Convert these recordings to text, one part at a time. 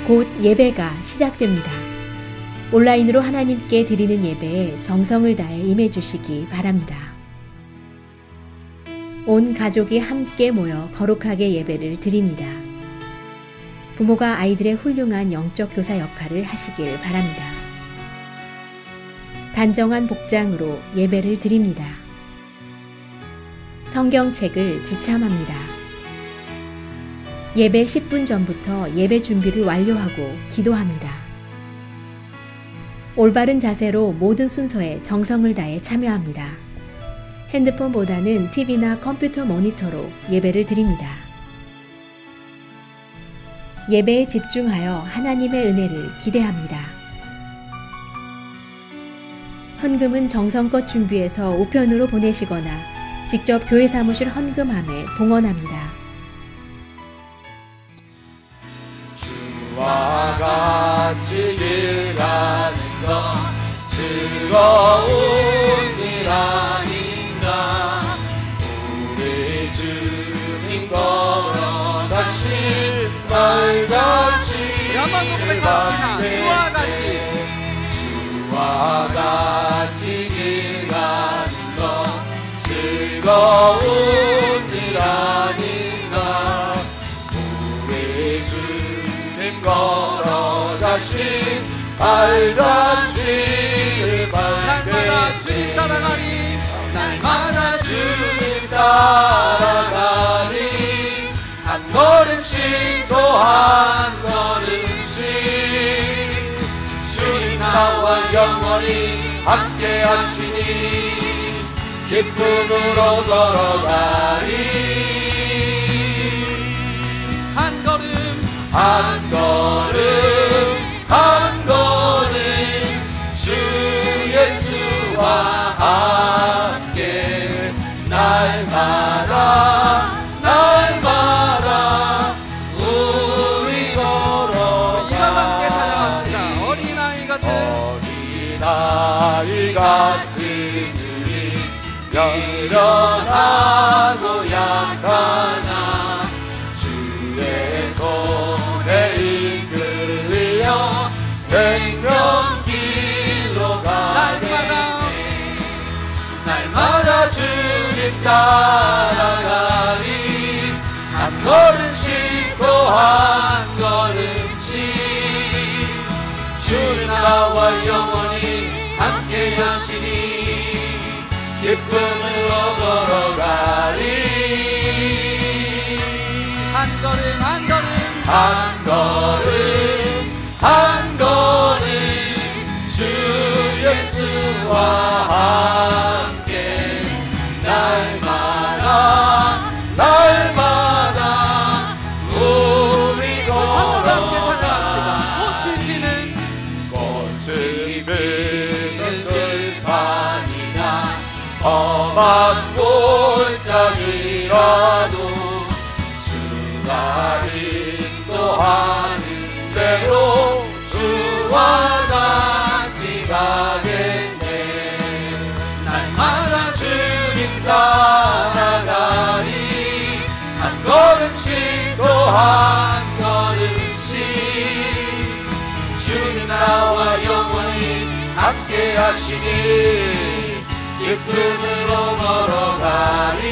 곧 예배가 시작됩니다. 온라인으로 하나님께 드리는 예배에 정성을 다해 임해 주시기 바랍니다. 온 가족이 함께 모여 거룩하게 예배를 드립니다. 부모가 아이들의 훌륭한 영적 교사 역할을 하시길 바랍니다. 단정한 복장으로 예배를 드립니다. 성경책을 지참합니다. 예배 10분 전부터 예배 준비를 완료하고 기도합니다. 올바른 자세로 모든 순서에 정성을 다해 참여합니다. 핸드폰보다는 TV나 컴퓨터 모니터로 예배를 드립니다. 예배에 집중하여 하나님의 은혜를 기대합니다. 헌금은 정성껏 준비해서 우편으로 보내시거나 직접 교회 사무실 헌금함에 봉헌합니다. 주와 같이 길 가는 것 즐거운 일 아닌가. 우리 주님 걸어가실 말잔치 한번 고백합시다. 주와 같이 길 가는 것 즐거운 일 아닌가. 우리 주님 걸어가신 발잔치를 날마다 주님 따라가리. 날마다 주님 따라가리. 한 걸음씩 또 한 걸음씩 주님 나와 영원히 함께 하시니 기쁨으로 걸어가리. 한 걸음 한 걸음 한 걸음 주 예수와 함께 날마다 날마다 우리 걸어가. 이 자와 함께 찬양합시다. 어린아이 같은 우리 연연하고 약하나 주의 손에 이끌려 생명길로 가네. 날마다 주님 따라가리. 한 걸음씩 또 한 걸음씩 주는 나와 영원히 함께 하시니 기쁨으로 걸어가리. 한 걸음 한 걸음 한 걸음 한 걸음 주 예수와 함께 날마다 날마다 우리 선물과 함께 걸어가. 찬양합시다. 꽃이 피는 들판이나 험한 골짜기라도 주가 인도하는 대로 주와 같이 가겠네. 날마다 주님 따라가리. 한 걸음씩 또 한 걸음씩 주는 나와 영원히 함께 하시니 기쁨으로 걸어가리.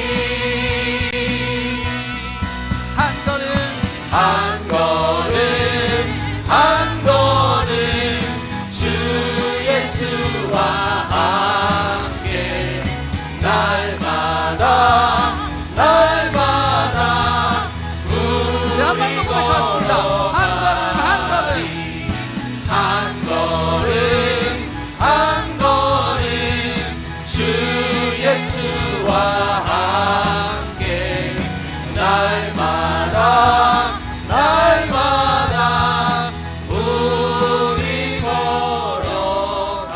한 걸음 한 걸음 한 걸음 주 예수와 함께 날마다 날마다 우리 한번 더 고백합시다. 한 걸음 한 걸음 한 걸음 한 걸음 주 예수와 함께 날마다 날마다 우리 걸어가리.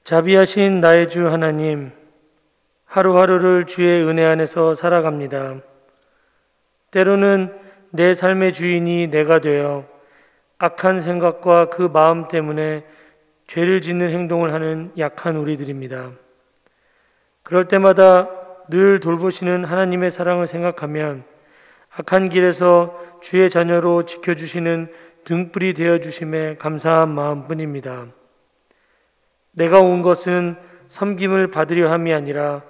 자비하신 나의 주 하나님, 하루하루를 주의 은혜 안에서 살아갑니다. 때로는 내 삶의 주인이 내가 되어 악한 생각과 그 마음 때문에 죄를 짓는 행동을 하는 약한 우리들입니다. 그럴 때마다 늘 돌보시는 하나님의 사랑을 생각하면 악한 길에서 주의 자녀로 지켜주시는 등불이 되어주심에 감사한 마음뿐입니다. 내가 온 것은 섬김을 받으려 함이 아니라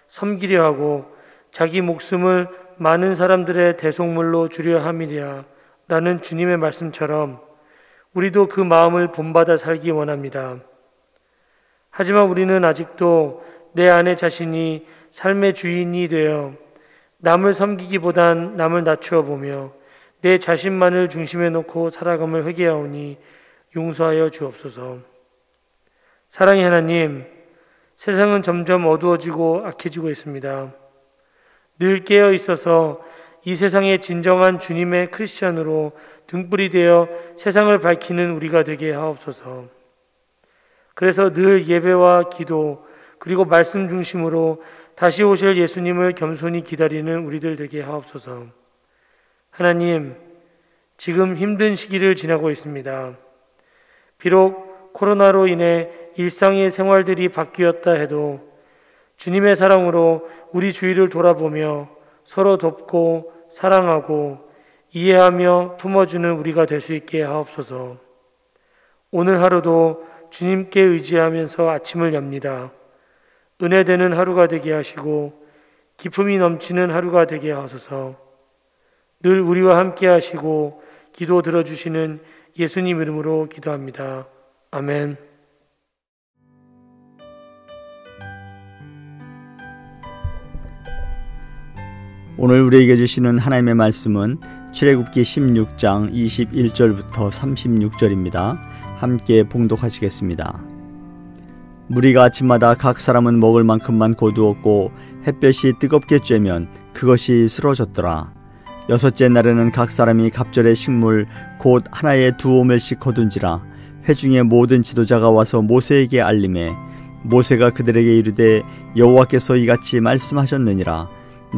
섬기려 하고 자기 목숨을 많은 사람들의 대속물로 주려 함이랴 라는 주님의 말씀처럼 우리도 그 마음을 본받아 살기 원합니다. 하지만 우리는 아직도 내 안의 자신이 삶의 주인이 되어 남을 섬기기보단 남을 낮추어 보며 내 자신만을 중심에 놓고 살아감을 회개하오니 용서하여 주옵소서. 사랑의 하나님, 세상은 점점 어두워지고 악해지고 있습니다. 늘 깨어 있어서 이 세상의 진정한 주님의 크리스찬으로 등불이 되어 세상을 밝히는 우리가 되게 하옵소서. 그래서 늘 예배와 기도 그리고 말씀 중심으로 다시 오실 예수님을 겸손히 기다리는 우리들 되게 하옵소서. 하나님, 지금 힘든 시기를 지나고 있습니다. 비록 코로나로 인해 일상의 생활들이 바뀌었다 해도 주님의 사랑으로 우리 주위를 돌아보며 서로 돕고 사랑하고 이해하며 품어주는 우리가 될 수 있게 하옵소서. 오늘 하루도 주님께 의지하면서 아침을 엽니다. 은혜되는 하루가 되게 하시고 기쁨이 넘치는 하루가 되게 하소서. 늘 우리와 함께 하시고 기도 들어주시는 예수님 이름으로 기도합니다. 아멘. 오늘 우리에게 주시는 하나님의 말씀은 출애굽기 16장 21절부터 36절입니다. 함께 봉독하시겠습니다. 무리가 아침마다 각 사람은 먹을 만큼만 거두었고 햇볕이 뜨겁게 쬐면 그것이 쓰러졌더라. 여섯째 날에는 각 사람이 갑절의 식물 곧 하나에 2오멜씩 거둔지라. 회중의 모든 지도자가 와서 모세에게 알림해 모세가 그들에게 이르되 여호와께서 이같이 말씀하셨느니라.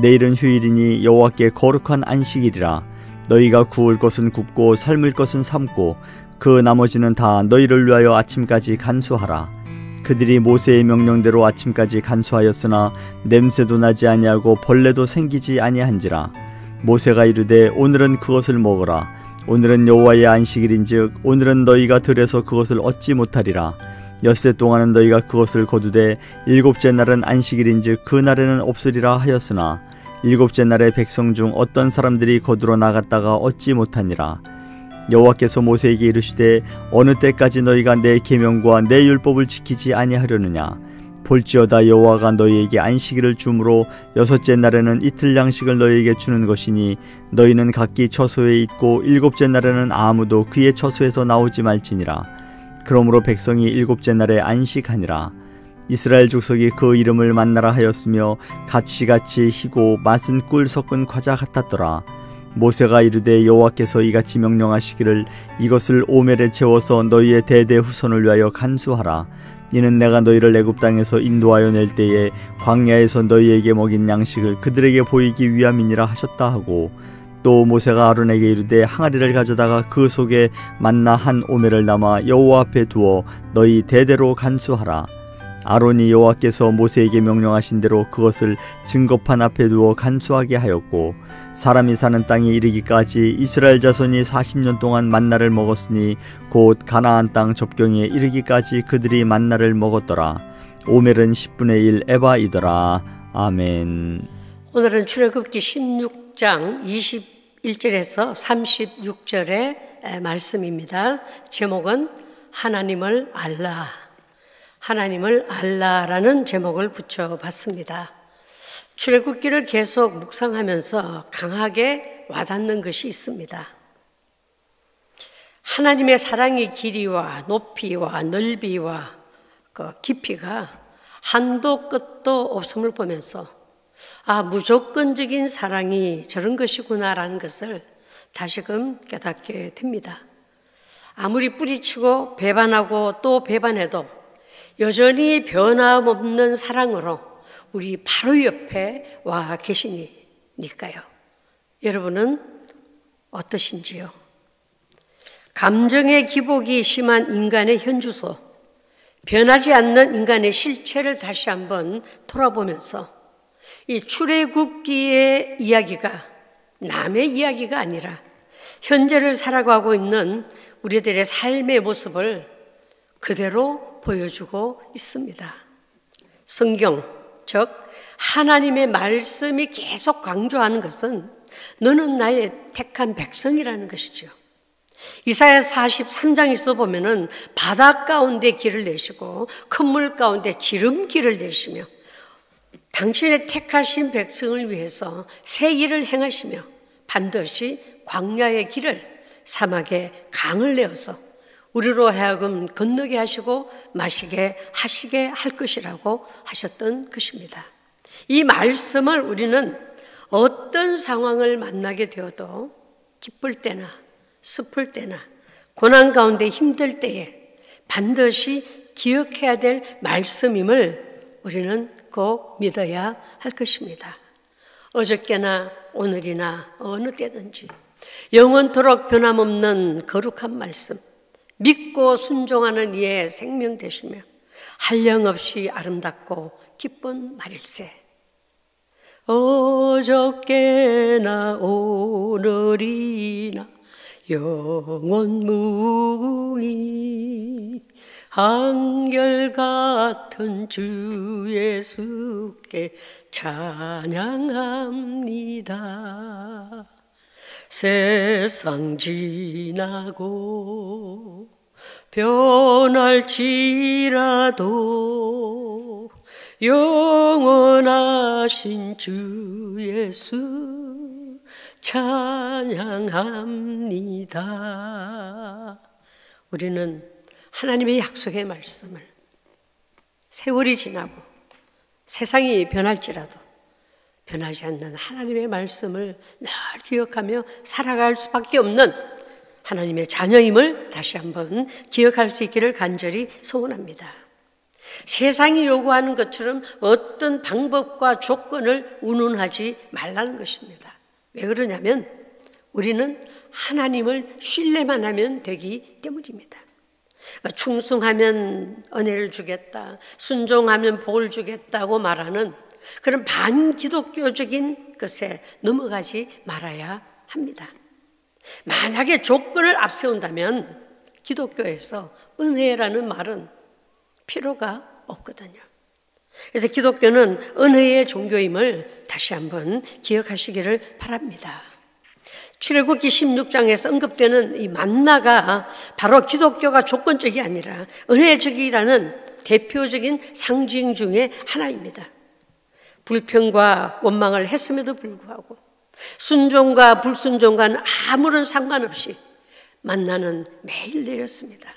내일은 휴일이니 여호와께 거룩한 안식일이라. 너희가 구울 것은 굽고 삶을 것은 삶고 그 나머지는 다 너희를 위하여 아침까지 간수하라. 그들이 모세의 명령대로 아침까지 간수하였으나 냄새도 나지 아니하고 벌레도 생기지 아니한지라. 모세가 이르되 오늘은 그것을 먹으라. 오늘은 여호와의 안식일인즉 오늘은 너희가 들에서 그것을 얻지 못하리라. 엿새 동안은 너희가 그것을 거두되 일곱째 날은 안식일인즉 그 날에는 없으리라 하였으나 일곱째 날에 백성 중 어떤 사람들이 거두러 나갔다가 얻지 못하니라. 여호와께서 모세에게 이르시되 어느 때까지 너희가 내 계명과 내 율법을 지키지 아니하려느냐. 볼지어다 여호와가 너희에게 안식일을 주므로 여섯째 날에는 이틀 양식을 너희에게 주는 것이니 너희는 각기 처소에 있고 일곱째 날에는 아무도 그의 처소에서 나오지 말지니라. 그러므로 백성이 일곱째 날에 안식하니라. 이스라엘 족속이 그 이름을 만나라 하였으며 같이 희고 맛은 꿀 섞은 과자 같았더라. 모세가 이르되 여호와께서 이같이 명령하시기를 이것을 오멜에 채워서 너희의 대대 후손을 위하여 간수하라. 이는 내가 너희를 애굽 땅에서 인도하여 낼 때에 광야에서 너희에게 먹인 양식을 그들에게 보이기 위함이니라 하셨다 하고 또 모세가 아론에게 이르되 항아리를 가져다가 그 속에 만나 한 오멜을 담아 여호와 앞에 두어 너희 대대로 간수하라. 아론이 여호와께서 모세에게 명령하신 대로 그것을 증거판 앞에 두어 간수하게 하였고 사람이 사는 땅에 이르기까지 이스라엘 자손이 40년 동안 만나를 먹었으니 곧 가나안 땅 접경에 이르기까지 그들이 만나를 먹었더라. 오멜은 10분의 1 에바이더라. 아멘. 오늘은 출애굽기 16장 21절에서 36절의 말씀입니다. 제목은 하나님을 알라. 하나님을 알라라는 제목을 붙여봤습니다. 출애굽기를 계속 묵상하면서 강하게 와닿는 것이 있습니다. 하나님의 사랑의 길이와 높이와 넓이와 그 깊이가 한도 끝도 없음을 보면서 무조건적인 사랑이 저런 것이구나라는 것을 다시금 깨닫게 됩니다. 아무리 뿌리치고 배반하고 또 배반해도 여전히 변함없는 사랑으로 우리 바로 옆에 와 계시니까요. 여러분은 어떠신지요? 감정의 기복이 심한 인간의 현주소, 변하지 않는 인간의 실체를 다시 한번 돌아보면서 이 출애굽기의 이야기가 남의 이야기가 아니라 현재를 살아가고 있는 우리들의 삶의 모습을 그대로 보여주고 있습니다. 성경, 즉 하나님의 말씀이 계속 강조하는 것은 너는 나의 택한 백성이라는 것이죠. 이사야 43장에서도 보면은 바다 가운데 길을 내시고 큰 물 가운데 지름길을 내시며 당신의 택하신 백성을 위해서 새 길을 행하시며 반드시 광야의 길을 사막의 강을 내어서 우리로 하여금 건너게 하시고 마시게 하시게 할 것이라고 하셨던 것입니다. 이 말씀을 우리는 어떤 상황을 만나게 되어도 기쁠 때나 슬플 때나 고난 가운데 힘들 때에 반드시 기억해야 될 말씀임을 우리는 꼭 믿어야 할 것입니다. 어저께나 오늘이나 어느 때든지 영원토록 변함없는 거룩한 말씀, 믿고 순종하는 이의 생명 되시며 한량없이 아름답고 기쁜 말일세. 어저께나 오늘이나 영원무궁히 한결같은 주 예수께 찬양합니다. 세상 지나고 변할지라도 영원하신 주 예수 찬양합니다. 우리는 하나님의 약속의 말씀을 세월이 지나고 세상이 변할지라도 변하지 않는 하나님의 말씀을 늘 기억하며 살아갈 수밖에 없는 하나님의 자녀임을 다시 한번 기억할 수 있기를 간절히 소원합니다. 세상이 요구하는 것처럼 어떤 방법과 조건을 운운하지 말라는 것입니다. 왜 그러냐면 우리는 하나님을 신뢰만 하면 되기 때문입니다. 충성하면 은혜를 주겠다, 순종하면 복을 주겠다고 말하는 그런 반기독교적인 것에 넘어가지 말아야 합니다. 만약에 조건을 앞세운다면 기독교에서 은혜라는 말은 필요가 없거든요. 그래서 기독교는 은혜의 종교임을 다시 한번 기억하시기를 바랍니다. 출애굽기 16장에서 언급되는 이 만나가 바로 기독교가 조건적이 아니라 은혜적이라는 대표적인 상징 중에 하나입니다. 불평과 원망을 했음에도 불구하고 순종과 불순종과는 아무런 상관없이 만나는 매일 내렸습니다.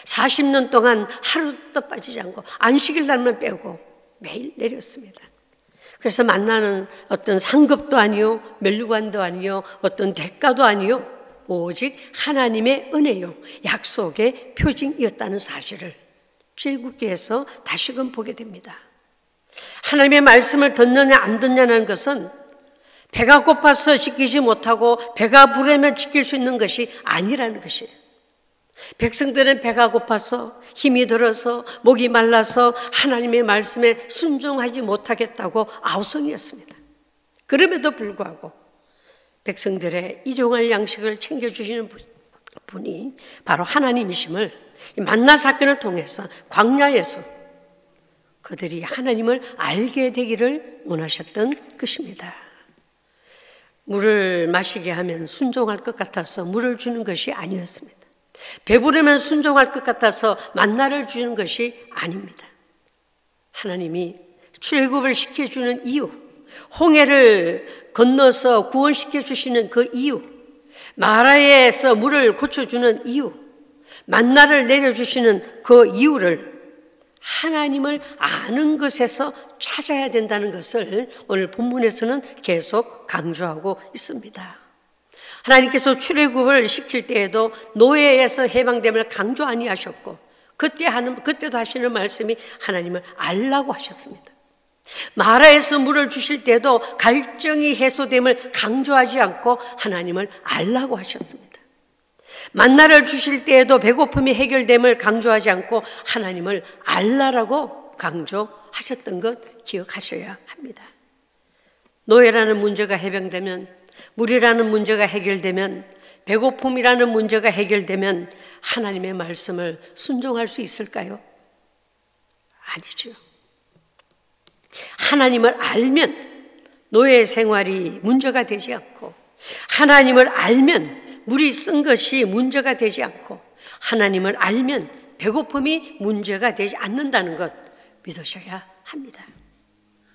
40년 동안 하루도 빠지지 않고 안식일 날만 빼고 매일 내렸습니다. 그래서 만나는 어떤 상급도 아니요, 면류관도 아니요, 어떤 대가도 아니요, 오직 하나님의 은혜요, 약속의 표징이었다는 사실을 출애굽기에서 다시금 보게 됩니다. 하나님의 말씀을 듣느냐 안 듣느냐는 것은 배가 고파서 지키지 못하고 배가 부르면 지킬 수 있는 것이 아니라는 것이에요. 백성들은 배가 고파서 힘이 들어서 목이 말라서 하나님의 말씀에 순종하지 못하겠다고 아우성이었습니다. 그럼에도 불구하고 백성들의 일용할 양식을 챙겨주시는 분이 바로 하나님이심을 만나 사건을 통해서 광야에서 그들이 하나님을 알게 되기를 원하셨던 것입니다. 물을 마시게 하면 순종할 것 같아서 물을 주는 것이 아니었습니다. 배부르면 순종할 것 같아서 만나를 주는 것이 아닙니다. 하나님이 출애굽을 시켜주는 이유, 홍해를 건너서 구원시켜 주시는 그 이유, 마라에서 물을 고쳐주는 이유, 만나를 내려주시는 그 이유를 하나님을 아는 것에서 찾아야 된다는 것을 오늘 본문에서는 계속 강조하고 있습니다. 하나님께서 출애굽을 시킬 때에도 노예에서 해방됨을 강조 아니하셨고 그때도 하시는 말씀이 하나님을 알라고 하셨습니다. 마라에서 물을 주실 때도 갈증이 해소됨을 강조하지 않고 하나님을 알라고 하셨습니다. 만나를 주실 때에도 배고픔이 해결됨을 강조하지 않고 하나님을 알라라고 강조하셨던 것 기억하셔야 합니다. 노예라는 문제가 해병되면, 물이라는 문제가 해결되면, 배고픔이라는 문제가 해결되면 하나님의 말씀을 순종할 수 있을까요? 아니죠. 하나님을 알면 노예 생활이 문제가 되지 않고, 하나님을 알면 물이 쓴 것이 문제가 되지 않고, 하나님을 알면 배고픔이 문제가 되지 않는다는 것 믿으셔야 합니다.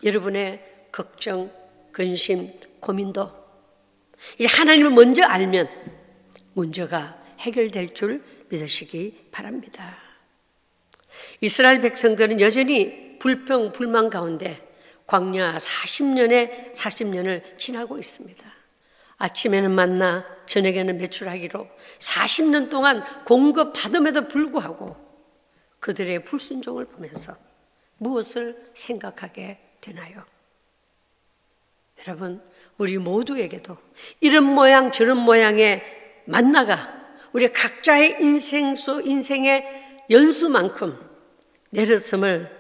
여러분의 걱정, 근심, 고민도 이제 하나님을 먼저 알면 문제가 해결될 줄 믿으시기 바랍니다. 이스라엘 백성들은 여전히 불평, 불만 가운데 광야 40년을 지나고 있습니다. 아침에는 만나, 저녁에는 메추라기로 40년 동안 공급받음에도 불구하고 그들의 불순종을 보면서 무엇을 생각하게 되나요? 여러분, 우리 모두에게도 이런 모양 저런 모양의 만나가 우리 각자의 인생의 연수만큼 내렸음을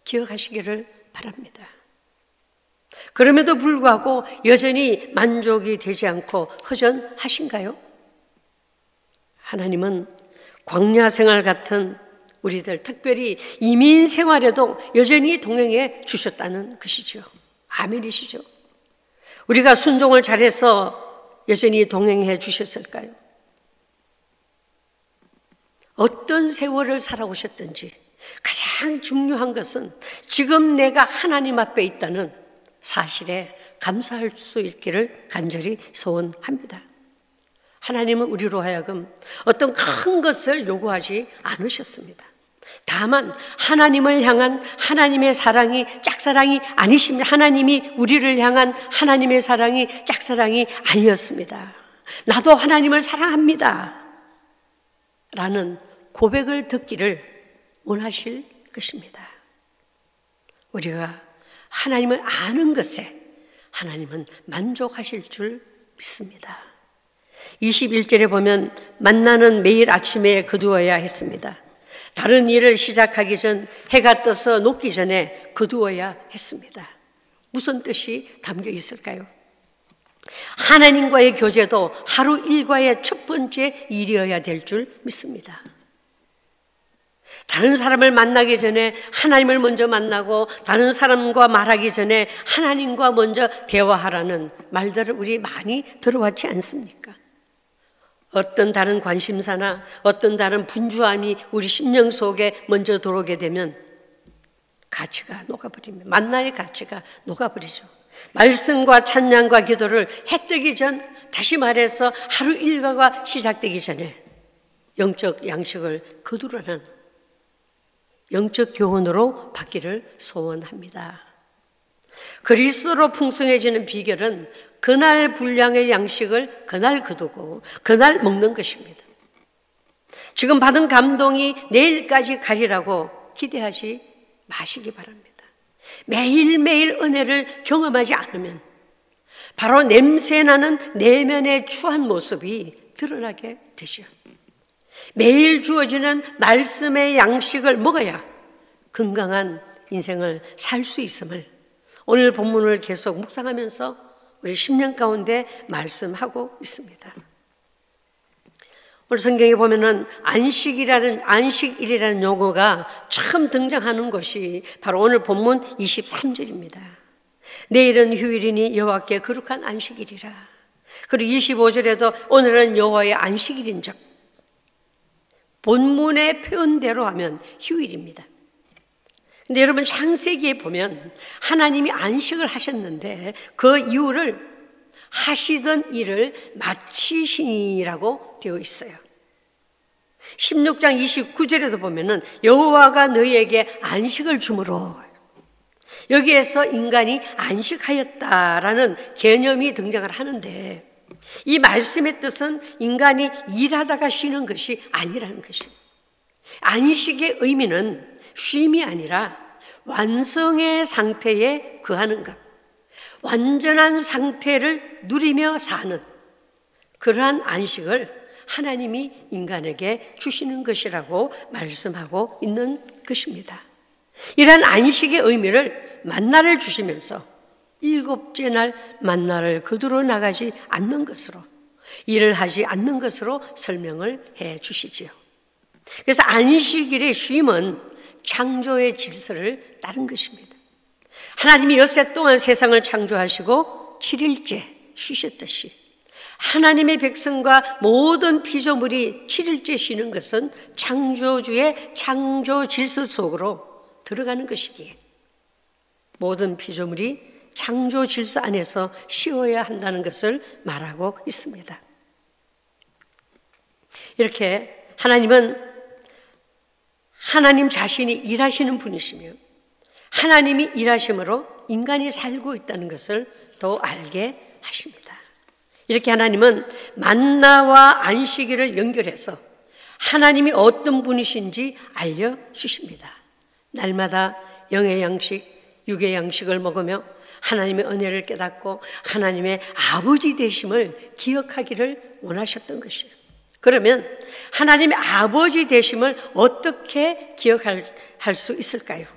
기억하시기를 바랍니다. 그럼에도 불구하고 여전히 만족이 되지 않고 허전하신가요? 하나님은 광야 생활 같은 우리들, 특별히 이민 생활에도 여전히 동행해 주셨다는 것이죠. 아멘이시죠? 우리가 순종을 잘해서 여전히 동행해 주셨을까요? 어떤 세월을 살아오셨든지 가장 중요한 것은 지금 내가 하나님 앞에 있다는 사실에 감사할 수 있기를 간절히 소원합니다. 하나님은 우리로 하여금 어떤 큰 것을 요구하지 않으셨습니다. 다만 하나님을 향한 하나님의 사랑이 짝사랑이 아니십니다. 하나님이 우리를 향한 하나님의 사랑이 짝사랑이 아니었습니다. 나도 하나님을 사랑합니다 라는 고백을 듣기를 원하실 것입니다. 우리가 하나님을 아는 것에 하나님은 만족하실 줄 믿습니다. 21절에 보면 만나는 매일 아침에 거두어야 했습니다. 다른 일을 시작하기 전 해가 떠서 녹기 전에 거두어야 했습니다. 무슨 뜻이 담겨 있을까요? 하나님과의 교제도 하루 일과의 첫 번째 일이어야 될 줄 믿습니다. 다른 사람을 만나기 전에 하나님을 먼저 만나고 다른 사람과 말하기 전에 하나님과 먼저 대화하라는 말들을 우리 많이 들어왔지 않습니까? 어떤 다른 관심사나 어떤 다른 분주함이 우리 심령 속에 먼저 들어오게 되면 가치가 녹아버립니다. 만나의 가치가 녹아버리죠. 말씀과 찬양과 기도를 해 뜨기 전, 다시 말해서 하루 일과가 시작되기 전에 영적 양식을 거두라는 영적 교훈으로 받기를 소원합니다. 그리스도로 풍성해지는 비결은 그날 분량의 양식을 그날 거두고 그날 먹는 것입니다. 지금 받은 감동이 내일까지 가리라고 기대하지 마시기 바랍니다. 매일매일 은혜를 경험하지 않으면 바로 냄새나는 내면의 추한 모습이 드러나게 되죠. 매일 주어지는 말씀의 양식을 먹어야 건강한 인생을 살 수 있음을 오늘 본문을 계속 묵상하면서 우리 10년 가운데 말씀하고 있습니다. 오늘 성경에 보면은 안식일이라는 용어가 처음 등장하는 것이 바로 오늘 본문 23절입니다. 내일은 휴일이니 여호와께 거룩한 안식일이라. 그리고 25절에도 오늘은 여호와의 안식일인즉, 본문의 표현대로 하면 휴일입니다. 근데 여러분 창세기에 보면 하나님이 안식을 하셨는데 그 이유를 하시던 일을 마치시니라고 되어 있어요. 16장 29절에도 보면은 여호와가 너희에게 안식을 주므로, 여기에서 인간이 안식하였다라는 개념이 등장을 하는데 이 말씀의 뜻은 인간이 일하다가 쉬는 것이 아니라는 것입니다. 안식의 의미는 쉼이 아니라 완성의 상태에 거하는 것, 완전한 상태를 누리며 사는 그러한 안식을 하나님이 인간에게 주시는 것이라고 말씀하고 있는 것입니다. 이러한 안식의 의미를 만나를 주시면서 7째 날 만나를 거두러 나가지 않는 것으로, 일을 하지 않는 것으로 설명을 해 주시지요. 그래서 안식일의 쉼은 창조의 질서를 따른 것입니다. 하나님이 엿새 동안 세상을 창조하시고 7일째 쉬셨듯이 하나님의 백성과 모든 피조물이 7일째 쉬는 것은 창조주의 창조 질서 속으로 들어가는 것이기에 모든 피조물이 창조 질서 안에서 쉬어야 한다는 것을 말하고 있습니다. 이렇게 하나님은 하나님 자신이 일하시는 분이시며 하나님이 일하심으로 인간이 살고 있다는 것을 더 알게 하십니다. 이렇게 하나님은 만나와 안식일을 연결해서 하나님이 어떤 분이신지 알려주십니다. 날마다 영의 양식, 육의 양식을 먹으며 하나님의 은혜를 깨닫고 하나님의 아버지 되심을 기억하기를 원하셨던 것이에요. 그러면 하나님의 아버지 되심을 어떻게 기억할 수 있을까요?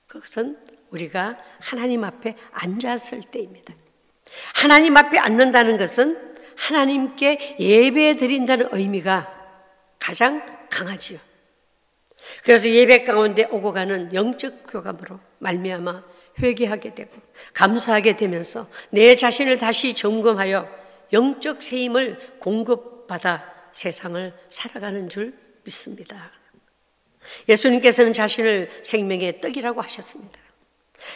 그것은 우리가 하나님 앞에 앉았을 때입니다. 하나님 앞에 앉는다는 것은 하나님께 예배 드린다는 의미가 가장 강하지요. 그래서 예배 가운데 오고 가는 영적 교감으로 말미암아 회개하게 되고 감사하게 되면서 내 자신을 다시 점검하여 영적 새힘을 공급받아 세상을 살아가는 줄 믿습니다. 예수님께서는 자신을 생명의 떡이라고 하셨습니다.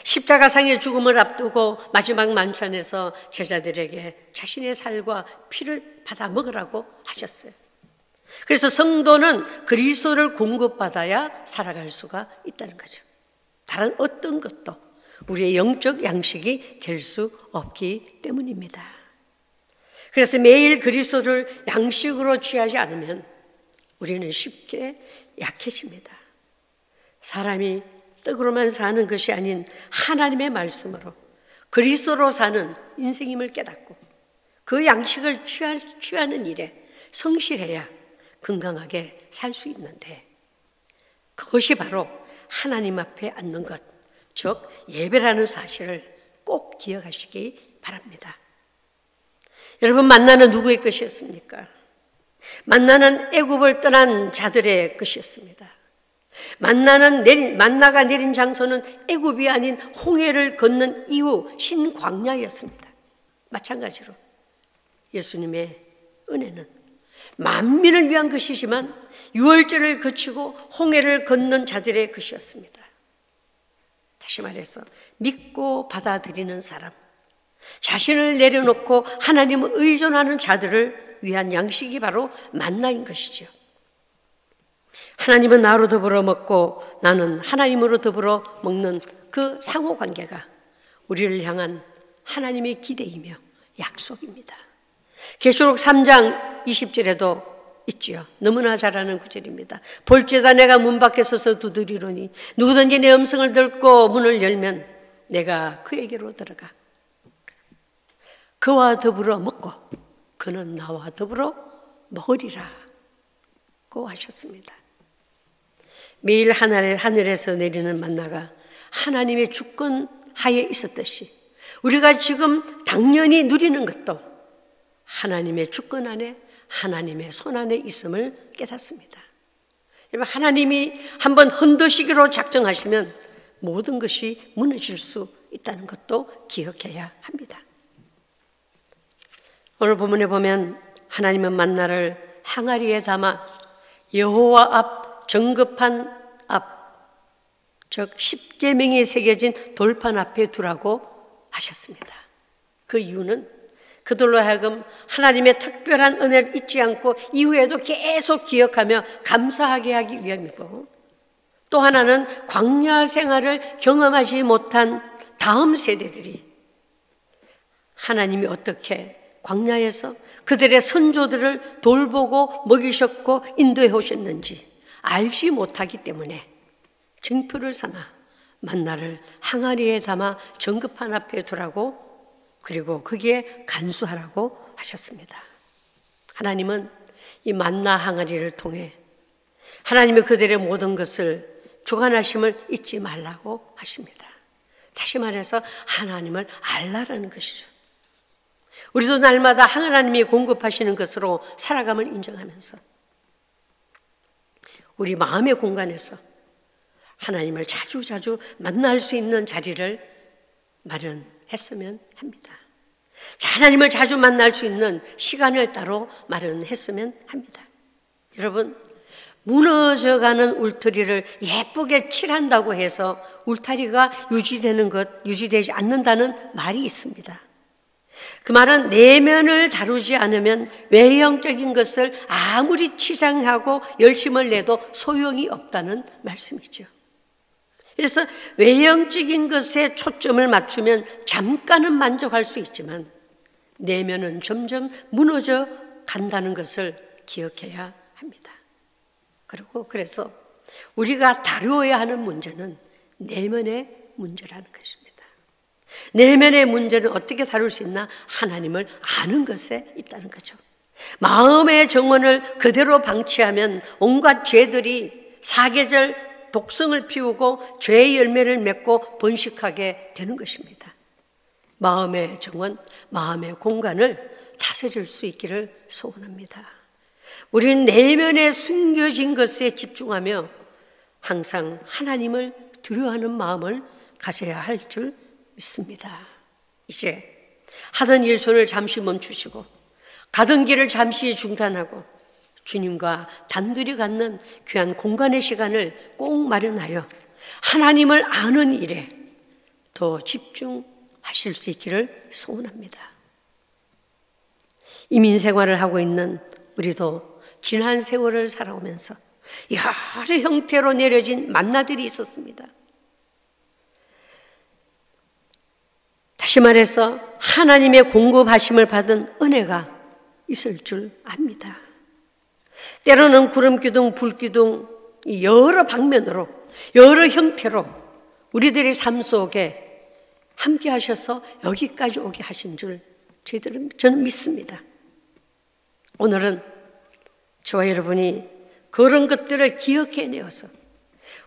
십자가상의 죽음을 앞두고 마지막 만찬에서 제자들에게 자신의 살과 피를 받아 먹으라고 하셨어요. 그래서 성도는 그리스도를 공급받아야 살아갈 수가 있다는 거죠. 다른 어떤 것도 우리의 영적 양식이 될 수 없기 때문입니다. 그래서 매일 그리스도를 양식으로 취하지 않으면 우리는 쉽게 약해집니다. 사람이 떡으로만 사는 것이 아닌 하나님의 말씀으로 그리스도로 사는 인생임을 깨닫고 그 양식을 취하는 일에 성실해야 건강하게 살 수 있는데 그것이 바로 하나님 앞에 앉는 것, 즉 예배라는 사실을 꼭 기억하시기 바랍니다. 여러분, 만나는 누구의 것이었습니까? 만나는 애굽을 떠난 자들의 것이었습니다. 만나가 내린 장소는 애굽이 아닌 홍해를 건넌 이후 신광야였습니다. 마찬가지로 예수님의 은혜는 만민을 위한 것이지만 유월절을 거치고 홍해를 건넌 자들의 것이었습니다. 다시 말해서 믿고 받아들이는 사람, 자신을 내려놓고 하나님을 의존하는 자들을 위한 양식이 바로 만나인 것이죠. 하나님은 나로 더불어 먹고 나는 하나님으로 더불어 먹는 그 상호관계가 우리를 향한 하나님의 기대이며 약속입니다. 계시록 3장 20절에도 있지요. 너무나 잘 아는 구절입니다. 볼지어다 내가 문 밖에 서서 두드리노니 누구든지 내 음성을 듣고 문을 열면 내가 그에게로 들어가 그와 더불어 먹고 그는 나와 더불어 먹으리라 고 하셨습니다. 매일 하늘에서 내리는 만나가 하나님의 주권 하에 있었듯이 우리가 지금 당연히 누리는 것도 하나님의 주권 안에 하나님의 손 안에 있음을 깨닫습니다. 하나님이 한번 흔드시기로 작정하시면 모든 것이 무너질 수 있다는 것도 기억해야 합니다. 오늘 본문에 보면 하나님은 만나를 항아리에 담아 여호와 앞 정급한 앞, 즉 십계명이 새겨진 돌판 앞에 두라고 하셨습니다. 그 이유는 그들로 하여금 하나님의 특별한 은혜를 잊지 않고 이후에도 계속 기억하며 감사하게 하기 위함이고, 또 하나는 광야 생활을 경험하지 못한 다음 세대들이 하나님이 어떻게 광야에서 그들의 선조들을 돌보고 먹이셨고 인도해 오셨는지 알지 못하기 때문에 증표를 삼아 만나를 항아리에 담아 정급판 앞에 두라고, 그리고 거기에 간수하라고 하셨습니다. 하나님은 이 만나 항아리를 통해 하나님이 그들의 모든 것을 주관하심을 잊지 말라고 하십니다. 다시 말해서 하나님을 알라라는 것이죠. 우리도 날마다 하나님이 공급하시는 것으로 살아감을 인정하면서 우리 마음의 공간에서 하나님을 자주 만날 수 있는 자리를 마련했으면 합니다. 하나님을 자주 만날 수 있는 시간을 따로 마련했으면 합니다. 여러분, 무너져가는 울타리를 예쁘게 칠한다고 해서 울타리가 유지되지 않는다는 말이 있습니다. 그 말은 내면을 다루지 않으면 외형적인 것을 아무리 치장하고 열심을 내도 소용이 없다는 말씀이죠. 그래서 외형적인 것에 초점을 맞추면 잠깐은 만족할 수 있지만 내면은 점점 무너져 간다는 것을 기억해야 합니다. 그래서 우리가 다루어야 하는 문제는 내면의 문제라는 것입니다. 내면의 문제는 어떻게 다룰 수 있나? 하나님을 아는 것에 있다는 거죠. 마음의 정원을 그대로 방치하면 온갖 죄들이 사계절 독성을 피우고 죄의 열매를 맺고 번식하게 되는 것입니다. 마음의 정원, 마음의 공간을 다스릴 수 있기를 소원합니다. 우리는 내면에 숨겨진 것에 집중하며 항상 하나님을 두려워하는 마음을 가져야 할 줄 믿습니다. 이제 하던 일 손을 잠시 멈추시고 가던 길을 잠시 중단하고 주님과 단둘이 갖는 귀한 공간의 시간을 꼭 마련하여 하나님을 아는 일에 더 집중하실 수 있기를 소원합니다. 이민 생활을 하고 있는 우리도 지난 세월을 살아오면서 여러 형태로 내려진 만나들이 있었습니다. 다시 말해서 하나님의 공급하심을 받은 은혜가 있을 줄 압니다. 때로는 구름기둥, 불기둥 여러 방면으로 여러 형태로 우리들의 삶 속에 함께 하셔서 여기까지 오게 하신 줄 저는 믿습니다. 오늘은 저와 여러분이 그런 것들을 기억해내어서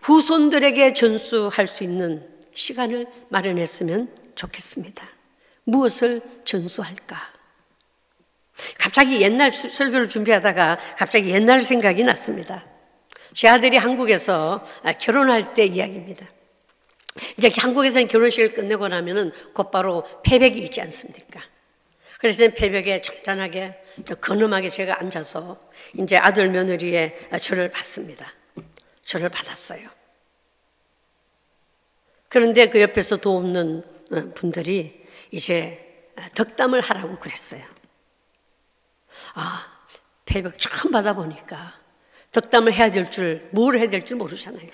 후손들에게 전수할 수 있는 시간을 마련했으면 좋겠습니다. 무엇을 전수할까? 갑자기 옛날 설교를 준비하다가 갑자기 옛날 생각이 났습니다. 제 아들이 한국에서 결혼할 때 이야기입니다. 이제 한국에서는 결혼식을 끝내고 나면은 곧바로 패백이 있지 않습니까? 그래서 패백에 잔잔하게 근엄하게 제가 앉아서 이제 아들 며느리의 절을 받습니다. 절을 받았어요. 그런데 그 옆에서 돕는 분들이 이제 덕담을 하라고 그랬어요. 패백 처음 받아보니까 덕담을 해야 될 줄, 뭘 해야 될지 모르잖아요.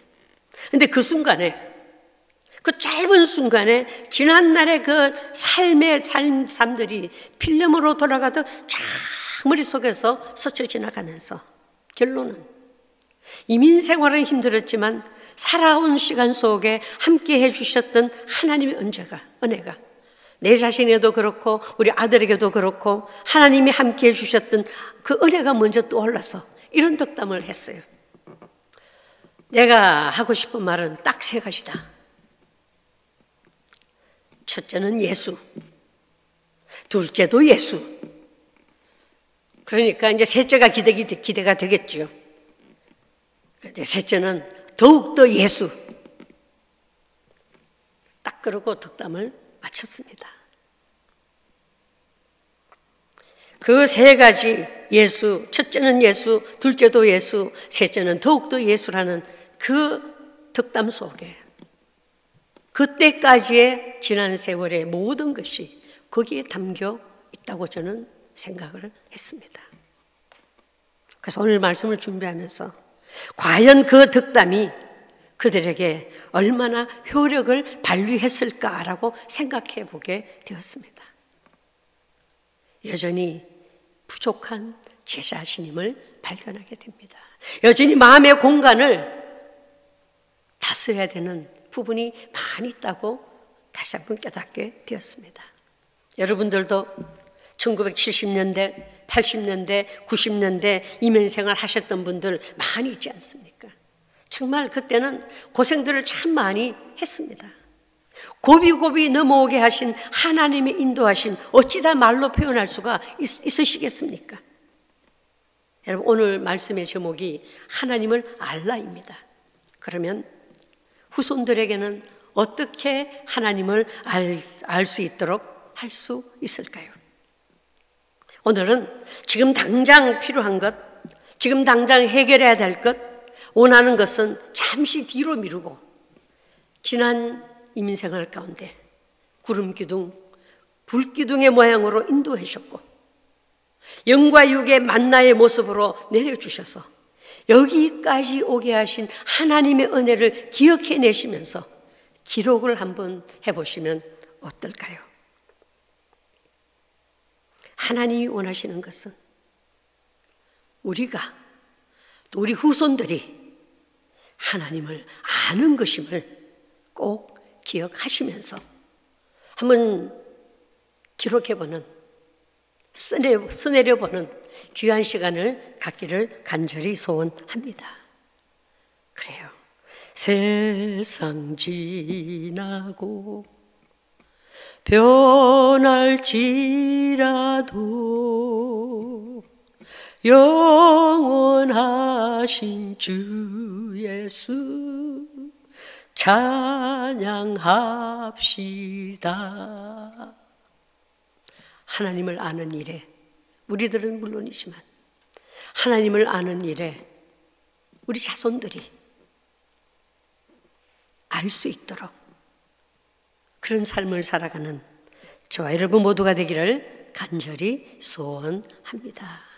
근데 그 순간에, 그 짧은 순간에 지난날의 그 삶의 삶들이 필름으로 돌아가도 쫙 머릿속에서 스쳐 지나가면서 결론은 이민 생활은 힘들었지만 살아온 시간 속에 함께 해주셨던 하나님의 은혜가 내 자신에도 그렇고 우리 아들에게도 그렇고 하나님이 함께 해주셨던 그 은혜가 먼저 떠올라서 이런 덕담을 했어요. 내가 하고 싶은 말은 딱 세 가지다. 첫째는 예수, 둘째도 예수. 그러니까 이제 셋째가 기대가 되겠죠. 그런데 셋째는 더욱더 예수. 딱 그러고 덕담을 마쳤습니다. 그 세 가지 예수, 첫째는 예수, 둘째도 예수, 셋째는 더욱더 예수라는 그 덕담 속에 그때까지의 지난 세월의 모든 것이 거기에 담겨 있다고 저는 생각을 했습니다. 그래서 오늘 말씀을 준비하면서 과연 그 덕담이 그들에게 얼마나 효력을 발휘했을까라고 생각해 보게 되었습니다. 여전히 부족한 제 자신임을 발견하게 됩니다. 여전히 마음의 공간을 다스려야 되는 부분이 많이 있다고 다시 한번 깨닫게 되었습니다. 여러분들도 1970년대, 80년대, 90년대 이민생활 하셨던 분들 많이 있지 않습니까? 정말 그때는 고생들을 참 많이 했습니다. 고비고비 넘어오게 하신 하나님의 인도하심 어찌다 말로 표현할 수가 있으시겠습니까? 여러분, 오늘 말씀의 제목이 하나님을 알라입니다. 그러면 후손들에게는 어떻게 하나님을 알 수 있도록 할 수 있을까요? 오늘은 지금 당장 필요한 것, 지금 당장 해결해야 될 것, 원하는 것은 잠시 뒤로 미루고 지난 이민생활 가운데 구름기둥, 불기둥의 모양으로 인도해 주셨고 영과 육의 만나의 모습으로 내려주셔서 여기까지 오게 하신 하나님의 은혜를 기억해내시면서 기록을 한번 해보시면 어떨까요? 하나님이 원하시는 것은 우리가 또 우리 후손들이 하나님을 아는 것임을 꼭 기억하시면서 한번 기록해보는, 써내려보는 귀한 시간을 갖기를 간절히 소원합니다. 그래요. 세상 지나고 변할지라도 영원하신 주 예수 찬양합시다. 하나님을 아는 일에, 우리들은 물론이지만 하나님을 아는 일에 우리 자손들이 알 수 있도록 그런 삶을 살아가는 저와 여러분 모두가 되기를 간절히 소원합니다.